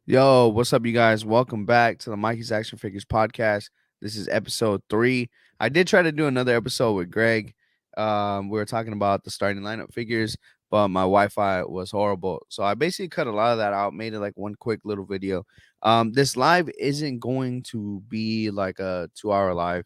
Yo, what's up, you guys? Welcome back to the Mikey's Action Figures podcast. This is episode 3. I did try to do another episode with Greg. We were talking about the starting lineup figures, but my Wi-Fi was horrible, so I basically cut a lot of that out. Made it like one quick little video. This live isn't going to be like a 2-hour live.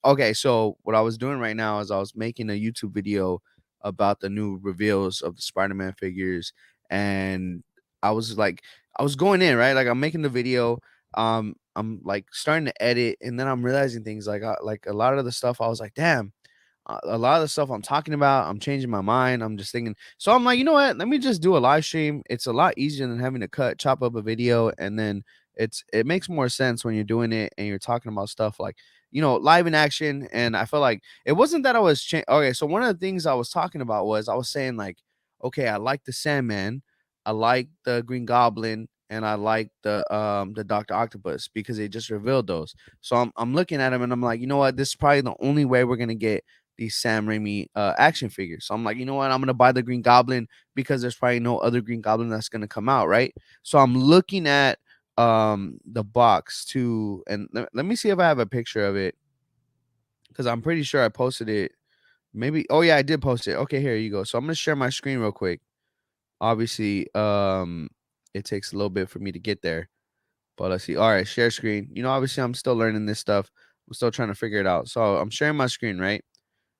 Okay. So what I was doing right now is I was making a YouTube video about the new reveals of the Spider-Man figures, and I was like I was going in, right? Like I'm making the video. I'm like starting to edit, and then I'm realizing things like a lot of the stuff. I was like, damn, a lot of the stuff I'm talking about, I'm changing my mind. I'm just thinking. So I'm like, you know what? Let me just do a live stream. It's a lot easier than having to chop up a video, and then it makes more sense when you're doing it and you're talking about stuff like live in action. And I felt like it wasn't that I was okay. So one of the things I was talking about was I was saying like, okay, I like the Sandman, I like the Green Goblin, and I like the Doctor Octopus because they just revealed those. So I'm looking at them and I'm like, you know what? This is probably the only way we're gonna get these Sam Raimi action figures. So I'm like, you know what? I'm gonna buy the Green Goblin because there's probably no other Green Goblin that's gonna come out, right? So I'm looking at the box too, and let me see if I have a picture of it because I'm pretty sure I posted it. Maybe oh yeah, I did post it. Okay, here you go. So I'm gonna share my screen real quick. Obviously, it takes a little bit for me to get there. But let's see. All right, share screen. Obviously I'm still learning this stuff. I'm still trying to figure it out. So I'm sharing my screen, right?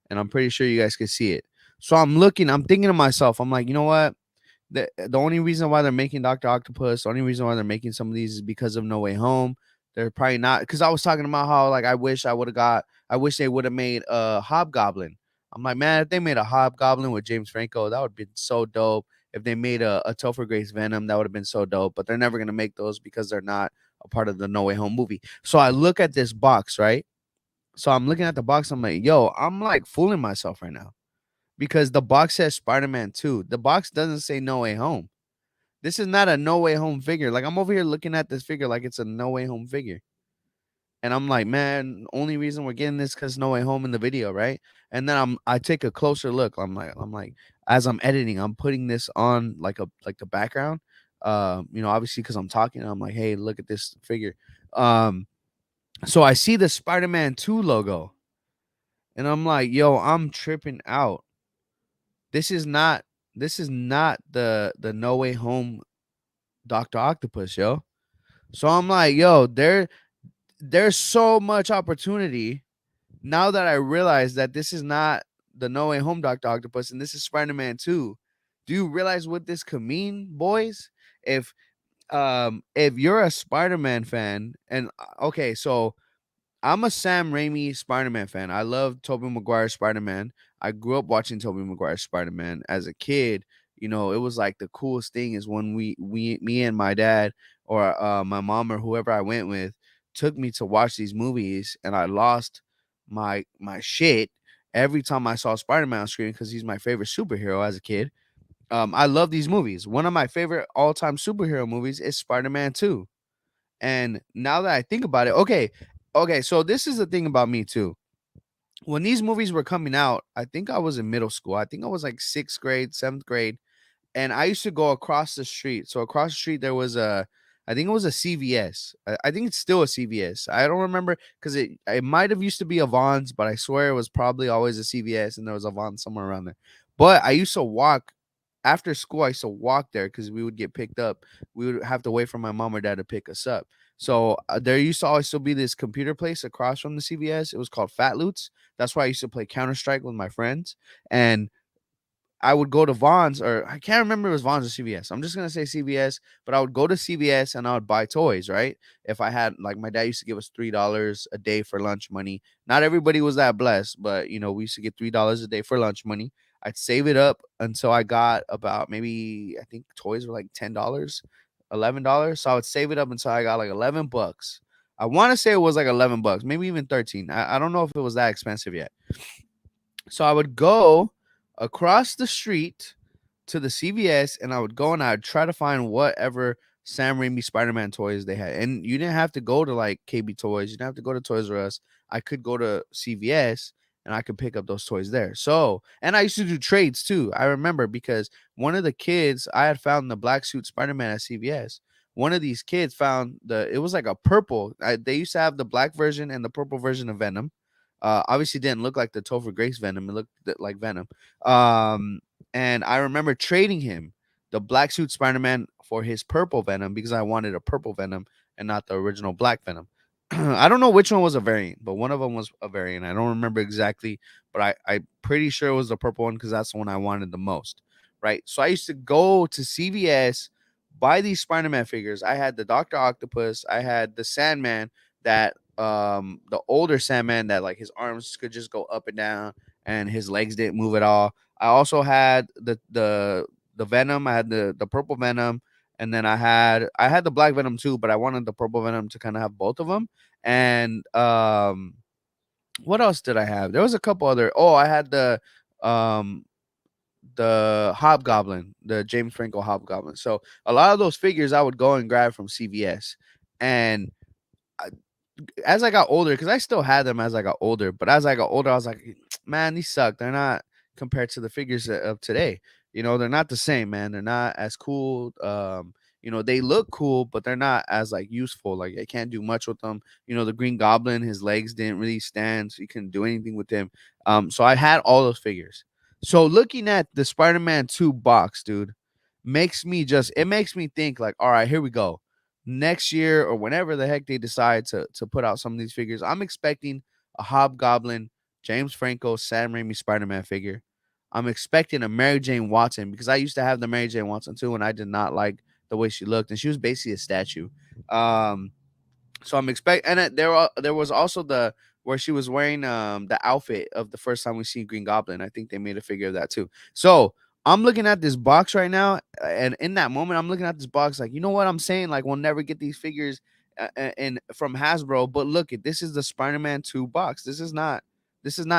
And I'm pretty sure you guys can see it. So I'm thinking to myself, I'm like, you know what? The only reason why they're making Doctor Octopus, the only reason why they're making some of these is because of No Way Home. They're probably not because I was talking about how like I wish they would have made a Hobgoblin. I'm like, man, if they made a Hobgoblin with James Franco, that would have been so dope. If they made a Topher Grace Venom, that would have been so dope. But they're never gonna make those because they're not a part of the No Way Home movie. So I look at this box, right? So I'm looking at the box. I'm like, yo, I'm like fooling myself right now because the box says Spider-Man 2. The box doesn't say No Way Home. This is not a No Way Home figure. Like I'm over here looking at this figure like it's a No Way Home figure. And I'm like, man, only reason we're getting this because No Way Home in the video, right? And then I take a closer look. I'm like, as I'm editing, I'm putting this on like the background. Obviously because I'm talking, I'm like, hey, look at this figure. Um, so I see the Spider-Man 2 logo. And I'm like, yo, I'm tripping out. This is not the No Way Home Doctor Octopus, yo. So I'm like, yo, there's so much opportunity now that I realize that this is not the No Way Home Doctor Octopus and this is Spider-Man 2. Do you realize what this could mean, boys? If if you're a Spider-Man fan and okay, so I'm a Sam Raimi Spider-Man fan. I love Tobey Maguire's Spider-Man. I grew up watching Tobey Maguire's Spider-Man as a kid. It was like the coolest thing is when me and my dad or my mom or whoever I went with took me to watch these movies, and I lost my shit every time I saw Spider-Man on screen because he's my favorite superhero as a kid. I love these movies. One of my favorite all-time superhero movies is Spider-Man 2. And now that I think about it, okay, so this is the thing about me too. When these movies were coming out, I think I was in middle school. I think I was like 6th grade, 7th grade, and I used to go across the street. So across the street there was I think it was a CVS. I think it's still a CVS. I don't remember because it might have used to be a Vons, but I swear it was probably always a CVS and there was a Vons somewhere around there. But I used to walk after school. I used to walk there because we would get picked up. We would have to wait for my mom or dad to pick us up. So there used to always still be this computer place across from the CVS. It was called Fat Loots. That's why I used to play Counter Strike with my friends. And I would go to Vaughn's, or I can't remember if it was Vaughn's or CVS. I'm just gonna say CVS, but I would go to CVS and I would buy toys, right? If I had like my dad used to give us $3 a day for lunch money. Not everybody was that blessed, but we used to get $3 a day for lunch money. I'd save it up until I got about maybe I think toys were like $10, $11. So I would save it up until I got like $11. I want to say it was like $11, maybe even 13. I don't know if it was that expensive yet. So I would go across the street to the CVS and I would go and I'd try to find whatever Sam Raimi Spider-Man toys they had. And you didn't have to go to like KB Toys. You didn't have to go to Toys R Us. I could go to CVS and I could pick up those toys there. So, and I used to do trades too. I remember because one of the kids I had found the black suit Spider-Man at CVS. one of these kids found it was like a purple. They used to have the black version and the purple version of Venom. Obviously didn't look like the Topher Grace Venom. It looked like Venom. Um, and I remember trading him the black suit Spider-Man for his purple Venom because I wanted a purple Venom and not the original black Venom. I don't know which one was a variant, but one of them was a variant. I don't remember exactly, but I'm pretty sure it was the purple one because that's the one I wanted the most. Right. So I used to go to CVS, buy these Spider-Man figures. I had the Doctor Octopus, I had the Sandman, that the older Sandman that like his arms could just go up and down and his legs didn't move at all. I also had the Venom. I had the purple Venom, and then I had the black Venom too, but I wanted the purple Venom to kind of have both of them. And what else did I have? There was a couple other. Oh, I had um the Hobgoblin, the James Franco Hobgoblin. So a lot of those figures I would go and grab from CVS, and as I got older, because I still had them as I got older, but as I got older, I was like, man, these suck. They're not compared to the figures of today. They're not the same, man. They're not as cool. They look cool, but they're not as like useful. Like I can't do much with them. The Green Goblin, his legs didn't really stand, so you couldn't do anything with him. So I had all those figures. So looking at the Spider-Man 2 box, dude, makes me think like, all right, here we go next year or whenever the heck they decide to put out some of these figures. I'm expecting a Hobgoblin, James Franco, Sam Raimi Spider-Man figure. I'm expecting a Mary Jane Watson because I used to have the Mary Jane Watson too, and I did not like the way she looked, and she was basically a statue. Um, so I'm expect and there was also the where she was wearing the outfit of the first time we see Green Goblin. I think they made a figure of that too. So I'm looking at this box right now, and in that moment, I'm looking at this box like, you know what I'm saying? Like we'll never get these figures in from Hasbro, but look it, this is the Spider-Man 2 box. This is not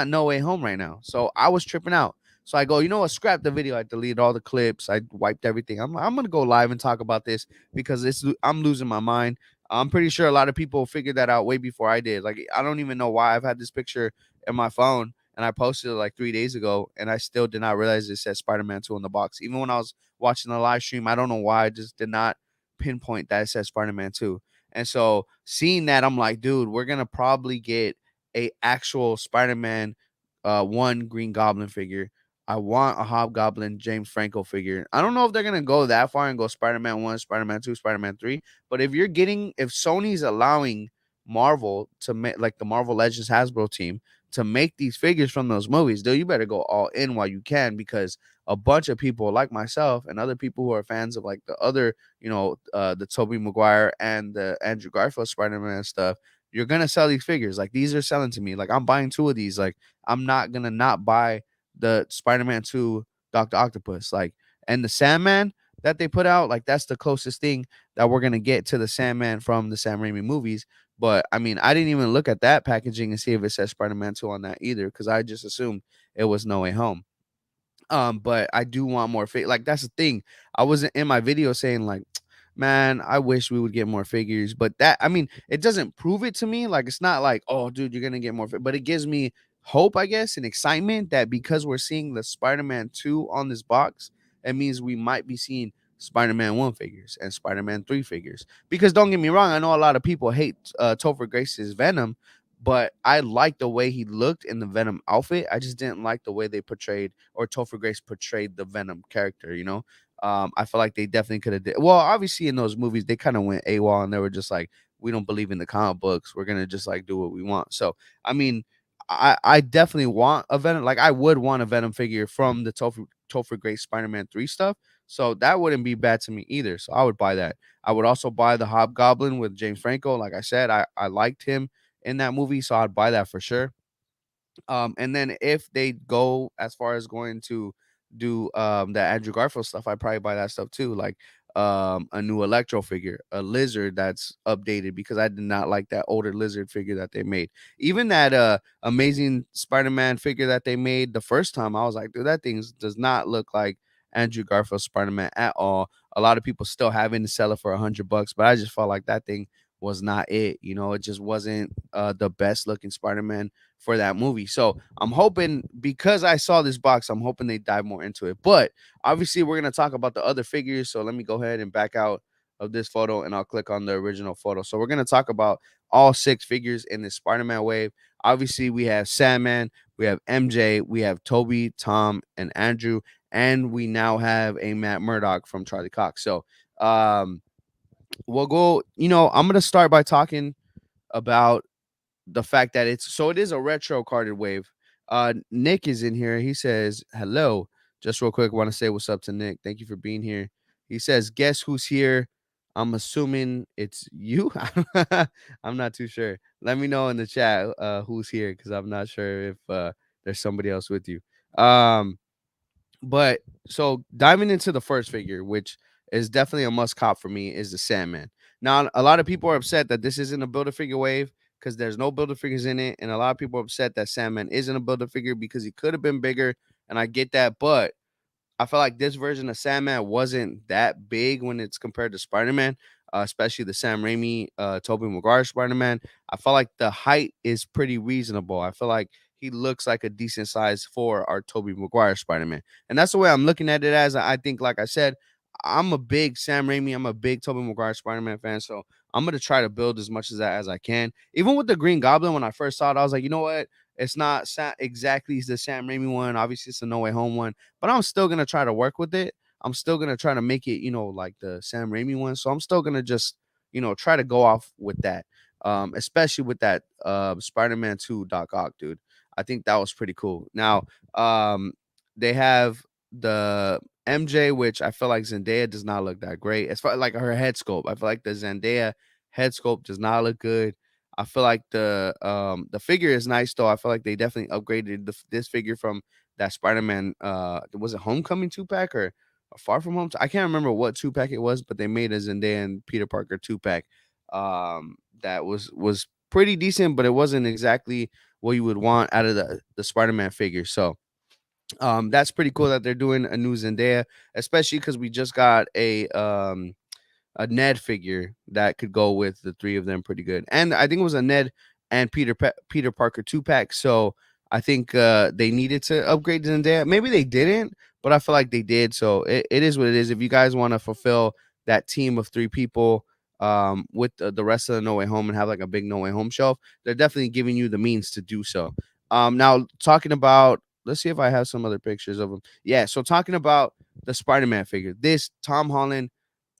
No Way Home right now. So I was tripping out. So I go, you know what? Scrap the video. I deleted all the clips. I wiped everything. I'm gonna go live and talk about this because I'm losing my mind. I'm pretty sure a lot of people figured that out way before I did. Like, I don't even know why I've had this picture in my phone and I posted it like 3 days ago and I still did not realize it said Spider Man 2 on the box. Even when I was watching the live stream, I don't know why I just did not pinpoint that it said Spider Man 2. And so seeing that, I'm like, dude, we're going to probably get a actual Spider Man 1 Green Goblin figure. I want a Hobgoblin James Franco figure. I don't know if they're going to go that far and go Spider Man 1, Spider Man 2, Spider Man 3. But if Sony's allowing Marvel to make like the Marvel Legends Hasbro team to make these figures from those movies, dude, you better go all in while you can because a bunch of people like myself and other people who are fans of like the other, the Tobey Maguire and the Andrew Garfield Spider-Man stuff, you're gonna sell these figures. Like these are selling to me. Like I'm buying two of these. Like I'm not gonna not buy the Spider-Man 2 Doctor Octopus. Like and the Sandman that they put out, like that's the closest thing that we're gonna get to the Sandman from the Sam Raimi movies. But I mean, I didn't even look at that packaging and see if it says Spider-Man 2 on that either, because I just assumed it was No Way Home. But I do want more like that's the thing. I wasn't in my video saying like, man, I wish we would get more figures. But that I mean, it doesn't prove it to me. Like it's not like, oh, dude, you're gonna get more, but it gives me hope, I guess, and excitement that because we're seeing the Spider-Man 2 on this box, it means we might be seeing Spider-Man 1 figures and Spider-Man 3 figures. Because don't get me wrong, I know a lot of people hate Topher Grace's Venom, but I like the way he looked in the Venom outfit. I just didn't like the way they portrayed or Topher Grace portrayed the Venom character. I feel like they definitely could have did well. Obviously, in those movies, they kind of went AWOL and they were just like, we don't believe in the comic books. We're gonna just like do what we want. So, I mean, I definitely want a Venom. Like, I would want a Venom figure from the Topher Grace Spider-Man 3 stuff. So that wouldn't be bad to me either. So I would buy that. I would also buy the Hobgoblin with James Franco. Like I said, I liked him in that movie, so I'd buy that for sure. And then if they go as far as going to do the Andrew Garfield stuff, I'd probably buy that stuff too, like a new Electro figure, a lizard that's updated because I did not like that older lizard figure that they made. Even that amazing Spider-Man figure that they made the first time, I was like, dude, that thing does not look like Andrew Garfield Spider-Man at all. A lot of people still having to sell it for $100, but I just felt like that thing was not it. It just wasn't the best looking Spider-Man for that movie. So I'm hoping, because I saw this box, I'm hoping they dive more into it. But obviously, we're gonna talk about the other figures. So let me go ahead and back out of this photo and I'll click on the original photo. So we're gonna talk about all 6 figures in this Spider-Man wave. Obviously, we have Sandman, we have MJ, we have Toby, Tom, and Andrew, and we now have a Matt Murdock from Charlie Cox. So um we'll go, I'm gonna start by talking about the fact that it is a retro carded wave. Nick is in here. He says hello. Just real quick, want to say what's up to Nick. Thank you for being here. He says, "Guess who's here?" I'm assuming it's you. I'm not too sure. Let me know in the chat who's here because I'm not sure if there's somebody else with you. Um, but so diving into the first figure, which is definitely a must cop for me, is the Sandman. Now, a lot of people are upset that this isn't a build a figure wave because there's no build a figures in it, and a lot of people are upset that Sandman isn't a build a figure because he could have been bigger, and I get that, but I feel like this version of Sandman wasn't that big when it's compared to Spider-Man, especially the Sam Raimi, Tobey Maguire Spider-Man. I feel like the height is pretty reasonable. I feel like he looks like a decent size for our Tobey Maguire Spider-Man, and that's the way I'm looking at it. As I think, like I said, I'm a big Sam Raimi, I'm a big Tobey Maguire Spider-Man fan, so I'm gonna try to build as much of that as I can. Even with the Green Goblin, when I first saw it, I was like, you know what? It's not exactly the Sam Raimi one. Obviously, it's a No Way Home one, but I'm still gonna try to work with it. I'm still gonna try to make it, like the Sam Raimi one. So I'm still gonna just, try to go off with that. Especially with that Spider-Man 2 Doc Ock, dude. I think that was pretty cool. Now, they have the MJ, which I feel like Zendaya does not look that great. As far like her head sculpt, I feel like the Zendaya head sculpt does not look good. I feel like the figure is nice though. I feel like they definitely upgraded this figure from that Spider-Man, was it Homecoming 2-pack or a Far From Home? I can't remember what 2-pack it was, but they made a Zendaya and Peter Parker 2-pack. That was pretty decent, but it wasn't exactly what you would want out of the Spider-Man figure. So that's pretty cool that they're doing a new Zendaya, especially because we just got a Ned figure that could go with the 3 of them pretty good. And I think it was a Ned and Peter Parker 2-pack. So I think they needed to upgrade Zendaya. Maybe they didn't, but I feel like they did. So it is what it is. If you guys want to fulfill that team of 3 people with the rest of the No Way Home and have like a big No Way Home shelf, they're definitely giving you the means to do so. Now talking about, let's see if I have some other pictures of them. Yeah, so talking about the Spider-Man figure, this Tom Holland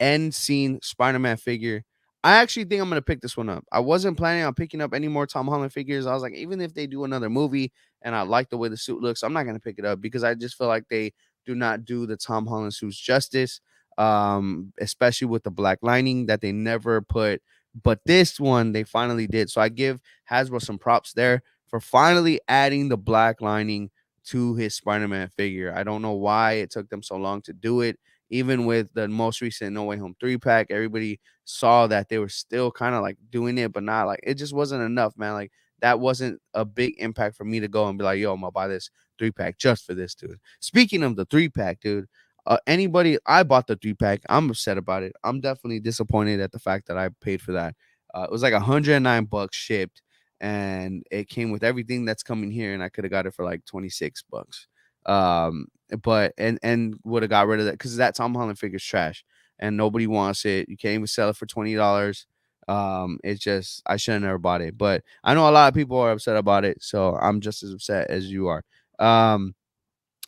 end scene Spider-Man figure. I actually think I'm gonna pick this one up. I wasn't planning on picking up any more Tom Holland figures. I was like, even if they do another movie and I like the way the suit looks, I'm not gonna pick it up because I just feel like they do not do the Tom Holland suits justice. Especially with the black lining that they never put. But this one they finally did. So I give Hasbro some props there for finally adding the black lining to his Spider-Man figure. I don't know why it took them so long to do it. Even with the most recent No Way Home 3-pack, everybody saw that they were still kind of like doing it, but not like it just wasn't enough, man. Like that wasn't a big impact for me to go and be like, yo, I'm gonna buy this 3-pack just for this, dude. Speaking of the 3-pack, dude, anybody, I bought the 3-pack. I'm upset about it. I'm definitely disappointed at the fact that I paid for that. It was like $109 shipped, and it came with everything that's coming here, and I could have got it for like $26. Um, but and would have got rid of that because that Tom Holland figure's trash and nobody wants it. You can't even sell it for $20. It's just I should have never bought it. But I know a lot of people are upset about it, so I'm just as upset as you are.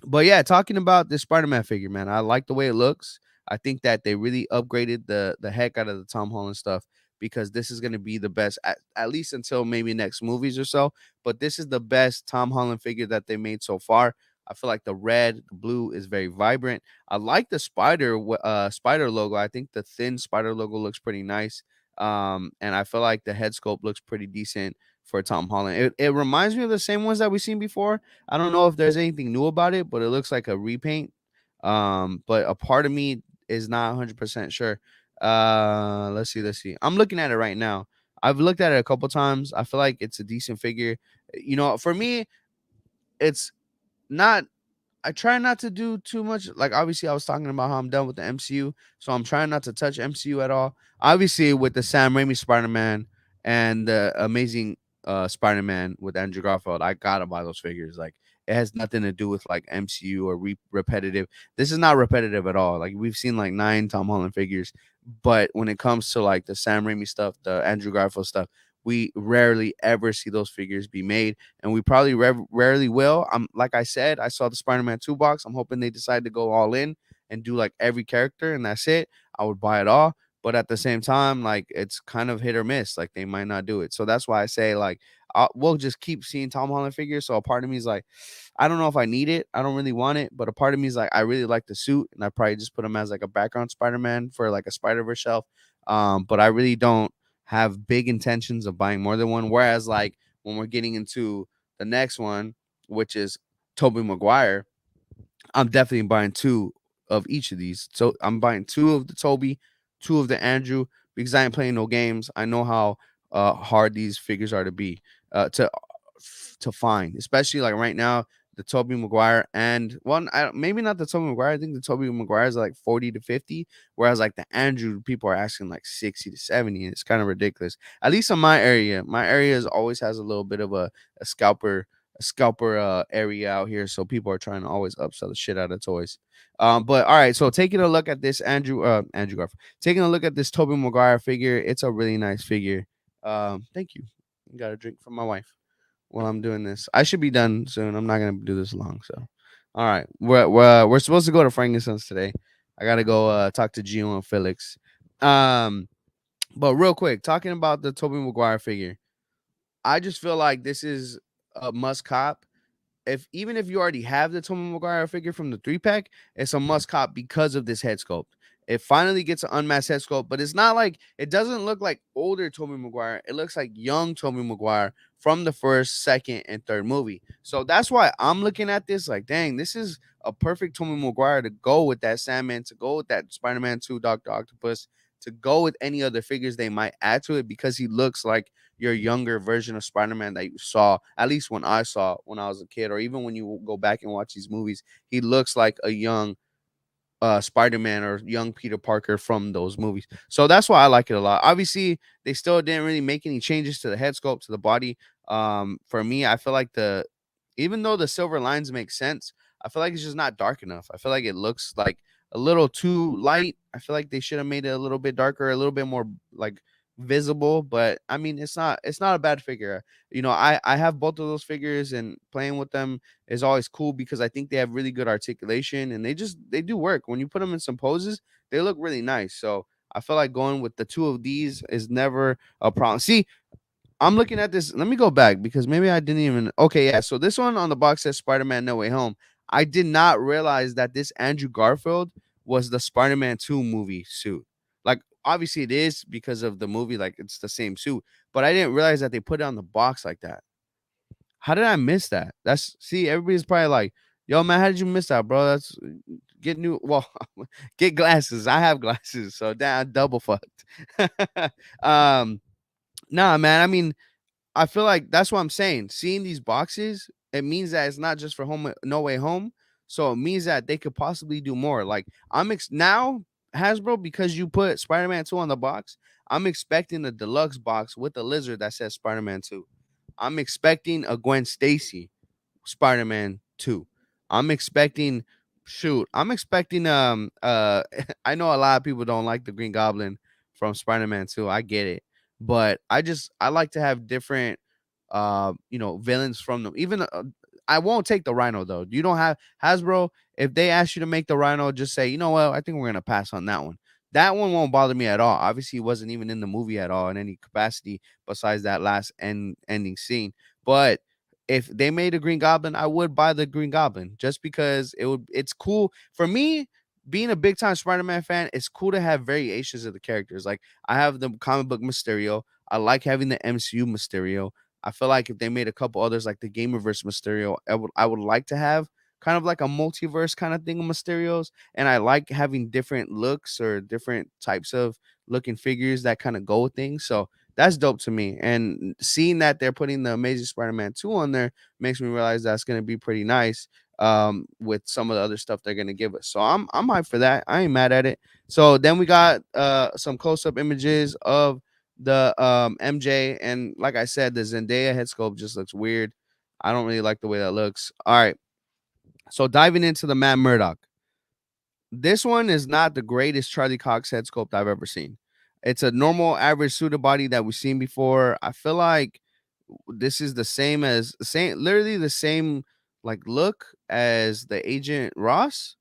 But yeah, talking about this Spider-Man figure, man, I like the way it looks. I think that they really upgraded the heck out of the Tom Holland stuff because this is going to be the best at least until maybe next movies or so. But this is the best Tom Holland figure that they made so far. I feel like the red, the blue is very vibrant. I like the spider logo. I think the thin spider logo looks pretty nice. And I feel like the head sculpt looks pretty decent for Tom Holland. It reminds me of the same ones that we've seen before. I don't know if there's anything new about it, but it looks like a repaint. But a part of me is not 100% sure. Let's see. I'm looking at it right now. I've looked at it a couple times. I feel like it's a decent figure. For me, it's not I try not to do too much. Like obviously, I was talking about how I'm done with the MCU, so I'm trying not to touch MCU at all. Obviously, with the Sam Raimi Spider-Man and the Amazing Spider-Man with Andrew Garfield, I gotta buy those figures. Like It has nothing to do with like MCU or repetitive. This is not repetitive at all. Like we've seen like 9 Tom Holland figures, but when it comes to like the Sam Raimi stuff, the Andrew Garfield stuff, we rarely ever see those figures be made, and we probably rarely will. Like I said, I saw the Spider-Man 2 box. I'm hoping they decide to go all in and do like every character, and that's it. I would buy it all. But at the same time, like it's kind of hit or miss. Like they might not do it. So that's why I say like we'll just keep seeing Tom Holland figures. So a part of me is like, I don't know if I need it. I don't really want it. But a part of me is like, I really like the suit, and I probably just put him as like a background Spider-Man for like a Spider-Verse shelf. But I really don't have big intentions of buying more than one. Whereas like when we're getting into the next one, which is Tobey Maguire, I'm definitely buying two of each of these. So I'm buying two of the Toby, two of the Andrew, because I ain't playing no games. I know how hard these figures are to be to find, especially like right now. The Toby Maguire and one, maybe not the Toby Maguire. I think the Toby Maguire is like 40 to 50, whereas like the Andrew people are asking like 60 to 70. And it's kind of ridiculous. At least in my area, always has a little bit of a scalper area out here, so people are trying to always upsell the shit out of toys. But all right, so taking a look at this Andrew Garfield, taking a look at this Tobey Maguire figure, it's a really nice figure. Thank you. Got a drink from my wife while I'm doing this. I should be done soon. I'm not gonna do this long, so all right. We're supposed to go to Frankenstein's today. I gotta go talk to Gio and Felix. Um, but real quick, talking about the Tobey Maguire figure, I just feel like this is a must cop. If even if you already have the Tobey Maguire figure from the 3 pack, it's a must cop because of this head sculpt. It finally gets an unmasked head sculpt, but it's not like it doesn't look like older Tobey Maguire. It looks like young Tobey Maguire from the first, second, and third movie. So that's why I'm looking at this like, dang, this is a perfect Tobey Maguire to go with that Sandman, to go with that Spider-Man 2 Doctor Octopus, to go with any other figures they might add to it, because he looks like your younger version of Spider-Man that you saw, at least when I saw when I was a kid, or even when you go back and watch these movies, he looks like a young Spider-Man or young Peter Parker from those movies. So that's why I like it a lot. Obviously, they still didn't really make any changes to the head sculpt, to the body. For me, I feel like even though the silver lines make sense, I feel like it's just not dark enough. I feel like it looks like a little too light. I feel like they should have made it a little bit darker, a little bit more like visible. But I mean, it's not a bad figure. I have both of those figures, and playing with them is always cool because I think they have really good articulation, and they do work. When you put them in some poses, they look really nice. So I feel like going with the two of these is never a problem. See, I'm looking at this. Let me go back because maybe I didn't even. Okay, yeah. So this one on the box says Spider-Man No Way Home. I did not realize that this Andrew Garfield was the Spider-Man 2 movie suit. Like, obviously it is because of the movie, like it's the same suit, but I didn't realize that they put it on the box like that. How did I miss that? See, everybody's probably like, "Yo, man, how did you miss that, bro? That's get new. Well, get glasses. I have glasses, so that double fucked." um, nah, man. I mean, I feel like that's what I'm saying. Seeing these boxes, it means that it's not just for home, No Way Home. So it means that they could possibly do more. Like now Hasbro, because you put Spider-Man 2 on the box, I'm expecting the deluxe box with the lizard that says Spider-Man 2. I'm expecting a Gwen Stacy Spider-Man 2. I'm expecting I'm expecting I know a lot of people don't like the Green Goblin from Spider-Man 2. I get it. But I like to have different villains from them. Even I won't take the Rhino though. You don't have Hasbro. If they ask you to make the Rhino, just say, you know what, I think we're gonna pass on that one. That one won't bother me at all. Obviously, he wasn't even in the movie at all in any capacity besides that last ending scene. But if they made a Green Goblin, I would buy the Green Goblin just because it's cool for me. Being a big time Spider-Man fan, it's cool to have variations of the characters. Like I have the comic book Mysterio. I like having the MCU Mysterio. I feel like if they made a couple others like the Gamerverse Mysterio, I would like to have kind of like a multiverse kind of thing of Mysterios. And I like having different looks or different types of looking figures that kind of go with things. So that's dope to me. And seeing that they're putting the Amazing Spider-Man 2 on there makes me realize that's going to be pretty nice with some of the other stuff they're going to give us. So I'm hyped for that. I ain't mad at it. So then we got some close-up images of the MJ, and like I said, the Zendaya head sculpt just looks weird. I don't really like the way that looks. All right. So diving into the Matt Murdock. This one is not the greatest Charlie Cox head sculpt I've ever seen. It's a normal average suited body that we've seen before. I feel like this is the same, literally the same like look as the Agent Ross.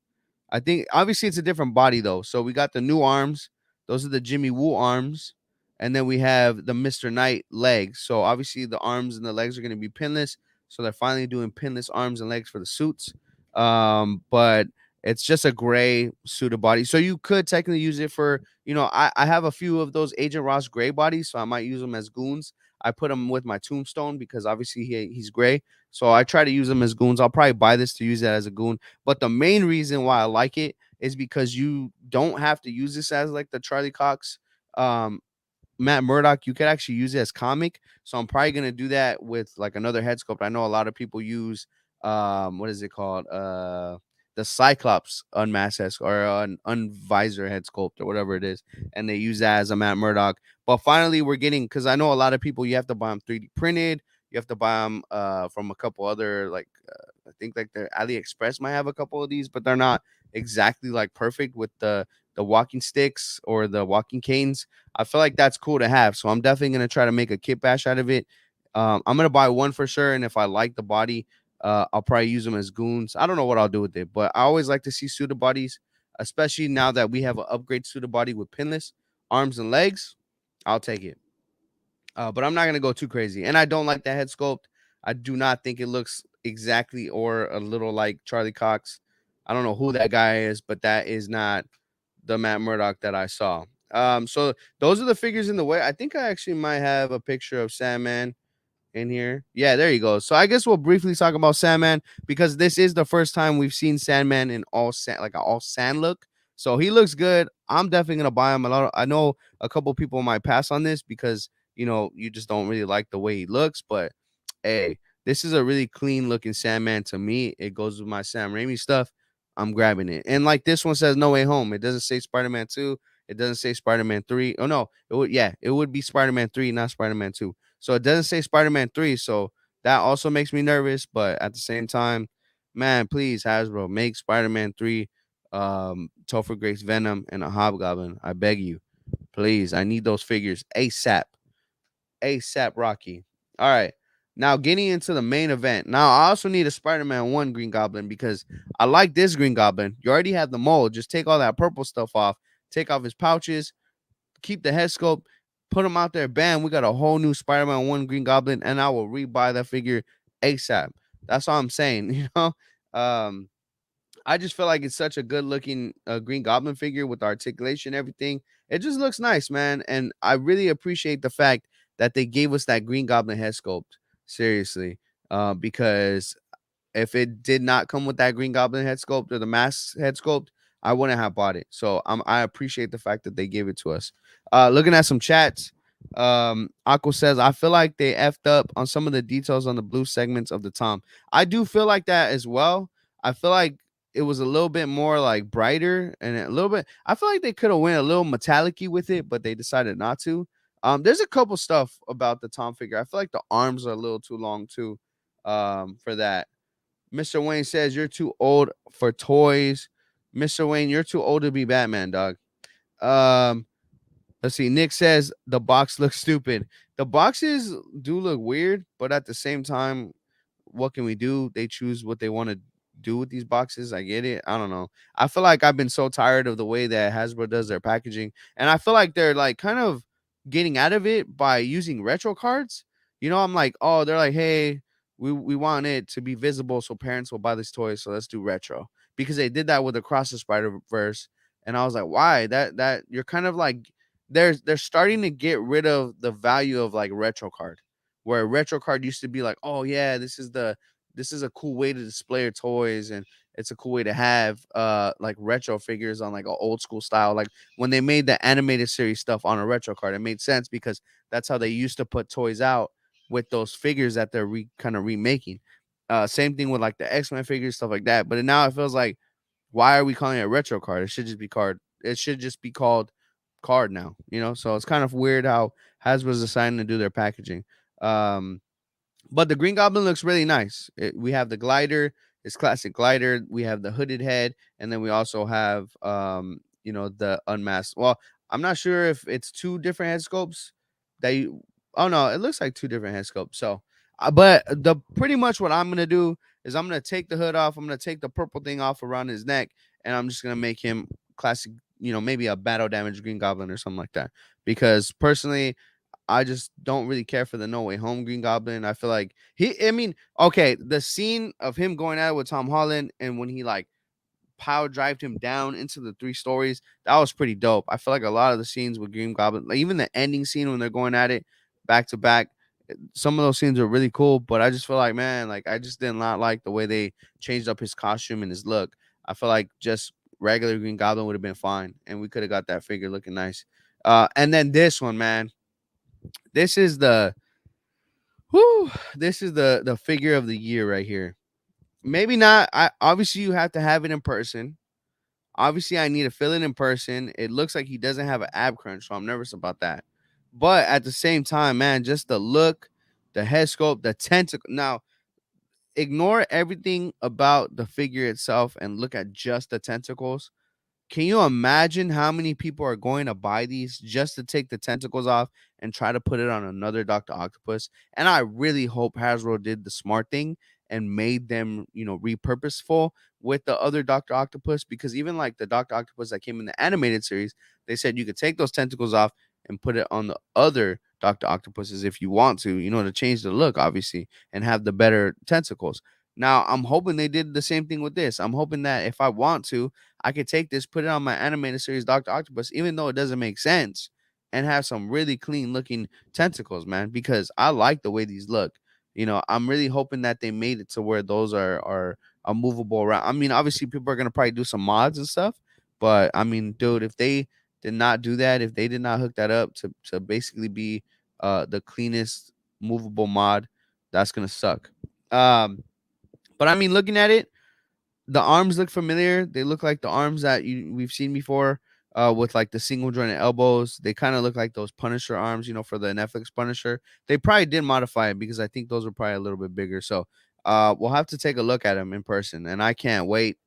I think obviously it's a different body though. So we got the new arms. Those are the Jimmy Woo arms. And then we have the Mr. Knight legs. So obviously the arms and the legs are going to be pinless. So they're finally doing pinless arms and legs for the suits. But it's just a gray suited body. So you could technically use it for, I have a few of those Agent Ross gray bodies. So I might use them as goons. I put them with my tombstone because obviously he's gray. So I try to use them as goons. I'll probably buy this to use that as a goon. But the main reason why I like it is because you don't have to use this as like the Charlie Cox um Matt Murdock. You could actually use it as comic. So I'm probably gonna do that with like another head sculpt. I know a lot of people use what is it called? The Cyclops unmasked head or an unvisor head sculpt or whatever it is, and they use that as a Matt Murdock. But finally, we're getting, because I know a lot of people, you have to buy them 3D printed. You have to buy them from a couple other like I think like the AliExpress might have a couple of these, but they're not exactly like perfect with the walking sticks or the walking canes. I feel like that's cool to have. So I'm definitely gonna try to make a kit bash out of it. I'm gonna buy one for sure, and if I like the body, I'll probably use them as goons. I don't know what I'll do with it, but I always like to see suited bodies, especially now that we have an upgrade suited body with pinless arms and legs. I'll take it. But I'm not gonna go too crazy, and I don't like the head sculpt. I do not think it looks exactly or a little like Charlie Cox. I don't know who that guy is, but that is not the Matt Murdock that I saw. So those are the figures in the way. I think I actually might have a picture of Sandman in here. Yeah, there you go. So I guess we'll briefly talk about Sandman because this is the first time we've seen Sandman in all sand, like an all sand look. So he looks good. I'm definitely gonna buy him. I know a couple people might pass on this because you just don't really like the way he looks. But hey, this is a really clean looking Sandman to me. It goes with my Sam Raimi stuff. I'm grabbing it. And like this one says No Way Home. It doesn't say Spider-Man 2. It doesn't say Spider-Man 3. Oh no, it would be Spider-Man 3, not Spider-Man 2. So it doesn't say Spider-Man 3. So that also makes me nervous. But at the same time, man, please, Hasbro, make Spider-Man 3 Topher Grace Venom and a Hobgoblin. I beg you. Please. I need those figures ASAP. ASAP Rocky. All right. Now getting into the main event. Now I also need a Spider-Man 1 Green Goblin because I like this Green Goblin. You already have the mold. Just take all that purple stuff off. Take off his pouches. Keep the head sculpt. Put him out there. Bam. We got a whole new Spider-Man 1 Green Goblin. And I will rebuy that figure ASAP. That's all I'm saying. I just feel like it's such a good looking Green Goblin figure with articulation, everything. It just looks nice, man. And I really appreciate the fact that they gave us that Green Goblin head sculpt. Seriously. Because if it did not come with that Green Goblin head sculpt or the mask head sculpt, I wouldn't have bought it. So I appreciate the fact that they gave it to us. Looking at some chats, Aqua says, I feel like they effed up on some of the details on the blue segments of the Tom. I do feel like that as well. I feel like it was a little bit more like brighter and a little bit. I feel like they could have went a little metallic-y with it, but they decided not to. There's a couple stuff about the Tom figure. I feel like the arms are a little too long too, for that. Mr. Wayne says you're too old for toys. Mr. Wayne, you're too old to be Batman, dog. Um, let's see. Nick says the box looks stupid. The boxes do look weird, but at the same time, what can we do? They choose what they want to do with these boxes. I get it. I don't know. I feel like I've been so tired of the way that Hasbro does their packaging, and I feel like they're like kind of getting out of it by using retro cards. I'm like, oh, they're like, hey, we want it to be visible so parents will buy this toy, so let's do retro because they did that with Across the Spider Verse, and I was like, why? That you're kind of like they're starting to get rid of the value of like retro card where a retro card used to be like, oh yeah, this is a cool way to display your toys and it's a cool way to have like retro figures on like an old school style. Like when they made the animated series stuff on a retro card, it made sense because that's how they used to put toys out with those figures that they're kind of remaking. Same thing with like the X-Men figures, stuff like that. But now it feels like, why are we calling it a retro card? It should just be card. It should just be called card now. So it's kind of weird how Hasbro's deciding to do their packaging. Um, But the Green Goblin looks really nice. We have the glider, his classic glider. We have the hooded head, and then we also have the unmasked. Well, I'm not sure if it's two different head sculpts. That you, oh no, it looks like two different head sculpts. So, but the pretty much what I'm gonna do is I'm gonna take the hood off. I'm gonna take the purple thing off around his neck, and I'm just gonna make him classic. Maybe a battle damage Green Goblin or something like that. Because personally, I just don't really care for the No Way Home Green Goblin. I feel like I mean, okay, the scene of him going at it with Tom Holland and when he like power drived him down into the 3 stories, that was pretty dope. I feel like a lot of the scenes with Green Goblin, like even the ending scene when they're going at it back to back, some of those scenes are really cool. But I just feel like, man, like I just did not like the way they changed up his costume and his look. I feel like just regular Green Goblin would have been fine, and we could have got that figure looking nice. And then this one, man, this is the whoo, this is the figure of the year right here. Maybe not. I obviously you have to have it in person. Obviously, I need to feel it in person. It looks like he doesn't have an ab crunch, so I'm nervous about that. But at the same time, man, just the look, the head sculpt, the tentacle. Now, ignore everything about the figure itself and look at just the tentacles. Can you imagine how many people are going to buy these just to take the tentacles off and try to put it on another Dr. Octopus? And I really hope Hasbro did the smart thing and made them, repurposeful with the other Dr. Octopus, because even like the Dr. Octopus that came in the animated series, they said you could take those tentacles off and put it on the other Dr. Octopuses if you want to, to change the look, obviously, and have the better tentacles. Now, I'm hoping they did the same thing with this. I'm hoping that if I want to, I could take this, put it on my animated series, Doctor Octopus, even though it doesn't make sense, and have some really clean looking tentacles, man. Because I like the way these look. I'm really hoping that they made it to where those are movable around. I mean, obviously, people are gonna probably do some mods and stuff, but I mean, dude, if they did not do that, if they did not hook that up to basically be the cleanest movable mod, that's gonna suck. But I mean, looking at it, the arms look familiar. They look like the arms that we've seen before, with like the single jointed elbows. They kind of look like those Punisher arms, for the Netflix Punisher. They probably did modify it because I think those were probably a little bit bigger. So, we'll have to take a look at them in person, and I can't wait.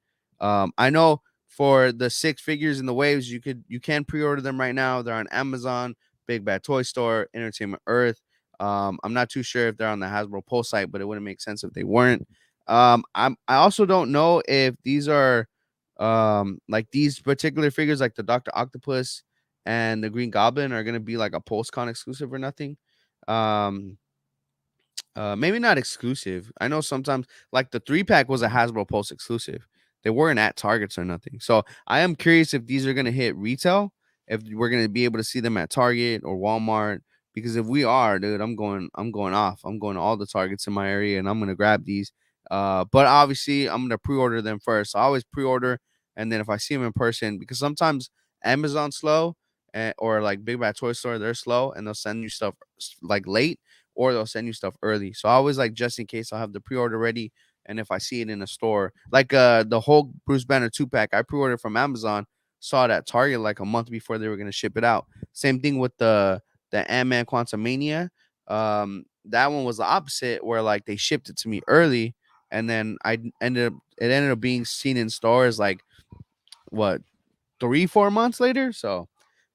I know for the 6 figures in the waves, you can pre-order them right now. They're on Amazon, Big Bad Toy Store, Entertainment Earth. I'm not too sure if they're on the Hasbro Pulse site, but it wouldn't make sense if they weren't. I also don't know if these are like these particular figures, like the Doctor Octopus and the Green Goblin, are gonna be like a PulseCon exclusive or nothing. Um, maybe not exclusive. I know sometimes like the 3 pack was a Hasbro Pulse exclusive. They weren't at Targets or nothing. So I am curious if these are gonna hit retail, if we're gonna be able to see them at Target or Walmart. Because if we are, dude, I'm going off. I'm going to all the Targets in my area and I'm gonna grab these. But obviously I'm gonna pre-order them first. So I always pre-order, and then if I see them in person, because sometimes Amazon's slow, or like Big Bad Toy Store, they're slow and they'll send you stuff like late, or they'll send you stuff early. So I always like, just in case, I'll have the pre-order ready. And if I see it in a store, like the whole Bruce Banner 2 pack, I pre-ordered from Amazon, saw it at Target like a month before they were gonna ship it out. Same thing with the Ant-Man Quantumania. That one was the opposite, where like they shipped it to me early, and then it ended up being seen in stores like what 3-4 months later. So,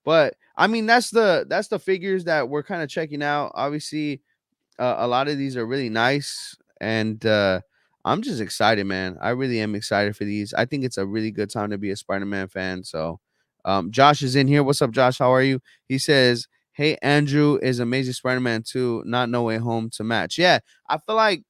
but I mean, that's the figures that we're kind of checking out. Obviously, a lot of these are really nice, and I'm just excited, man. I really am excited for these. I think it's a really good time to be a Spider-Man fan. So, Josh is in here. What's up, Josh? How are you? He says, "Hey, Andrew is Amazing Spider-Man 2, not No Way Home to match." Yeah, I feel like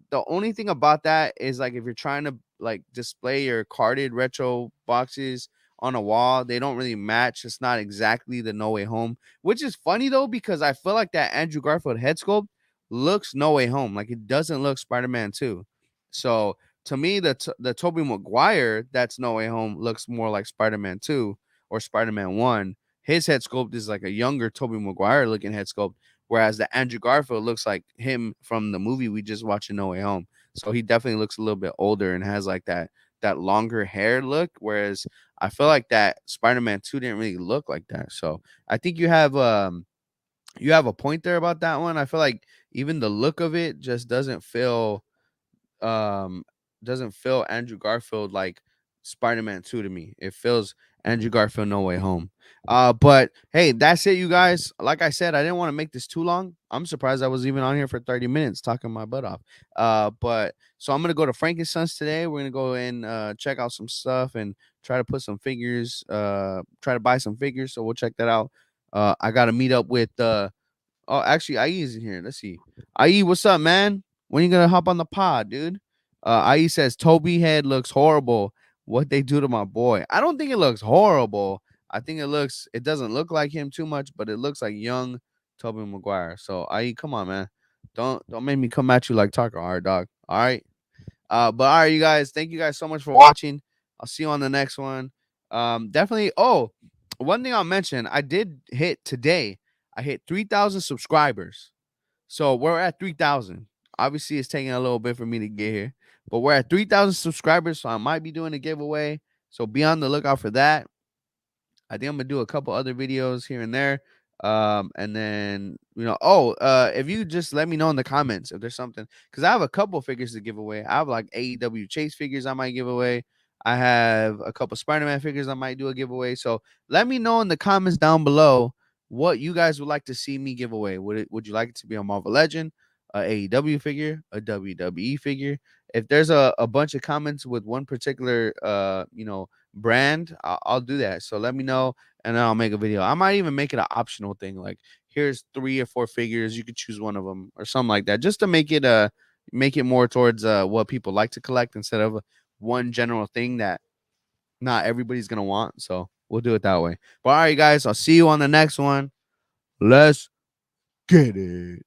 the only thing about that is like if you're trying to like display your carded retro boxes on a wall, they don't really match. It's not exactly the No Way Home, which is funny though, because I feel like that Andrew Garfield head sculpt looks No Way Home. Like it doesn't look Spider-Man 2. So to me, the Tobey Maguire that's No Way Home looks more like Spider-Man 2 or Spider-Man 1. His head sculpt is like a younger Tobey Maguire looking head sculpt, whereas the Andrew Garfield looks like him from the movie we just watched in No Way Home. So he definitely looks a little bit older and has like that longer hair look. Whereas I feel like that Spider-Man 2 didn't really look like that. So I think you have you have a point there about that one. I feel like even the look of it just um doesn't feel Andrew Garfield like Spider-Man 2 to me. It feels Andrew Garfield No Way Home. But hey, that's it, you guys. Like I said, I didn't want to make this too long. I'm surprised I was even on here for 30 minutes talking my butt off. But so I'm gonna go to Frankenstein's today. We're gonna go and check out some stuff and try to put some figures, try to buy some figures. So we'll check that out. I gotta meet up with oh, actually, IE is in here. Let's see. IE, what's up, man? When you gonna hop on the pod, dude? IE says Toby head looks horrible. What they do to my boy? I don't think it looks horrible. I think it doesn't look like him too much, but it looks like young Toby Maguire. So IE, come on, man. Don't make me come at you like Tucker, hard dog. All right. But all right, you guys, thank you guys so much for watching. I'll see you on the next one. Definitely. Oh, one thing I'll mention, I did hit today. I hit 3,000 subscribers. So we're at 3,000. Obviously, it's taking a little bit for me to get here, but we're at 3,000 subscribers. So I might be doing a giveaway. So be on the lookout for that. I think I'm gonna do a couple other videos here and there. And then if you just let me know in the comments if there's something, because I have a couple figures to give away. I have like AEW Chase figures I might give away. I have a couple Spider-Man figures I might do a giveaway. So let me know in the comments down below what you guys would like to see me give away. Would you like it to be a Marvel Legend, a AEW figure, a WWE figure? If there's a bunch of comments with one particular brand, I'll do that. So let me know, and then I'll make a video. I might even make it an optional thing, like here's 3 or 4 figures, you could choose one of them or something like that, just to make it more towards what people like to collect instead of one general thing that not everybody's gonna want. So we'll do it that way. But all right, guys, I'll see you on the next one. Let's get it.